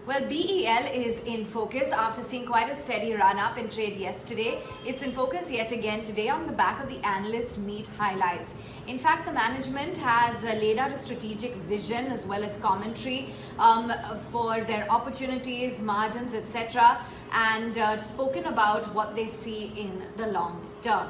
Well, BEL is in focus after seeing quite a steady run-up in trade yesterday. It's in focus yet again today on the back of the analyst meet highlights. In fact, the management has laid out a strategic vision as well as commentary for their opportunities, margins, etc., and spoken about what they see in the long term.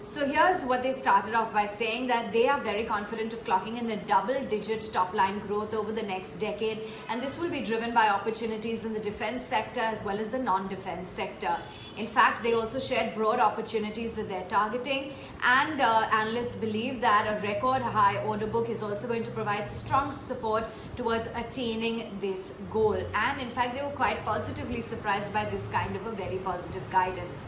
So here's what they started off by saying, that they are very confident of clocking in a double-digit top-line growth over the next decade, and this will be driven by opportunities in the defense sector as well as the non-defense sector. In fact, they also shared broad opportunities that they're targeting, and analysts believe that a record high order book is also going to provide strong support towards attaining this goal. And in fact, they were quite positively surprised by this kind of a very positive guidance.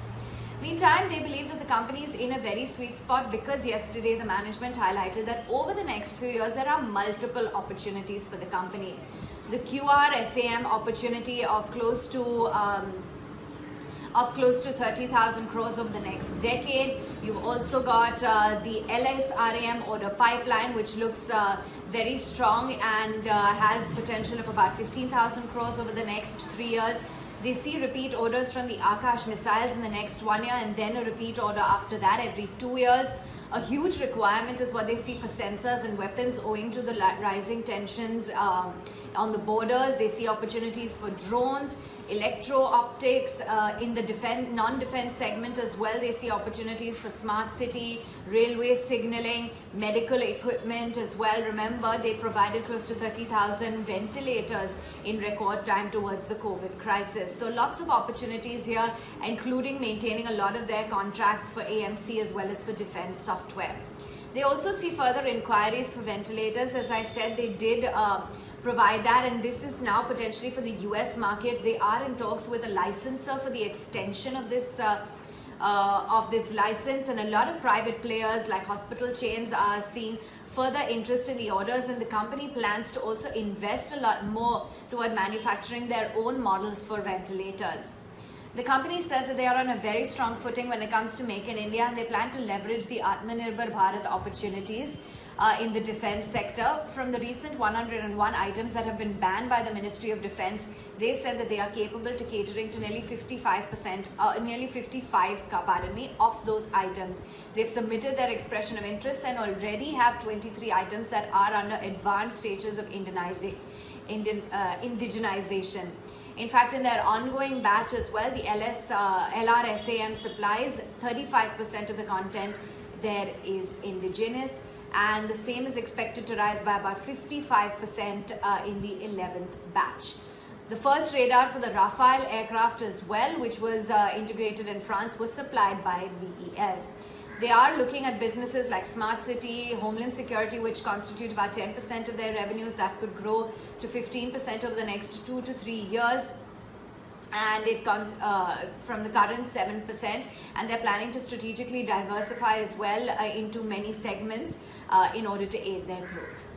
Meantime, they believe that the company is in a very sweet spot because yesterday the management highlighted that over the next few years there are multiple opportunities for the company. The QR-SAM opportunity of close to 30,000 crores over the next decade. You've also got the LSRAM order pipeline, which looks very strong and has potential of about 15,000 crores over the next 3 years. They see repeat orders from the Akash missiles in the next 1 year, and then a repeat order after that every 2 years. A huge requirement is what they see for sensors and weapons owing to the rising tensions on the borders. They see opportunities for drones, electro-optics in the non-defense segment as well. They see opportunities for smart city, railway signaling, medical equipment as well. Remember, they provided close to 30,000 ventilators in record time towards the COVID crisis. So lots of opportunities here, including maintaining a lot of their contracts for AMC as well as for defense software. They also see further inquiries for ventilators. As I said, they did provide that, and this is now potentially for the US market. They are in talks with a licensor for the extension of this license, and a lot of private players like hospital chains are seeing further interest in the orders, and the company plans to also invest a lot more toward manufacturing their own models for ventilators. The company says that they are on a very strong footing when it comes to Make in India, and they plan to leverage the Atmanirbhar Bharat opportunities in the defense sector. From the recent 101 items that have been banned by the Ministry of Defense, they said that they are capable to catering to nearly 55 of those items. They've submitted their expression of interest and already have 23 items that are under advanced stages of indigenization. In fact, in their ongoing batch as well, the LRSAM supplies 35% of the content there is indigenous, and the same is expected to rise by about 55% in the 11th batch. The first radar for the Rafale aircraft as well, which was integrated in France, was supplied by BEL. They are looking at businesses like Smart City, Homeland Security, which constitute about 10% of their revenues. That could grow to 15% over the next 2 to 3 years. And it comes from the current 7%, and they're planning to strategically diversify as well into many segments in order to aid their growth.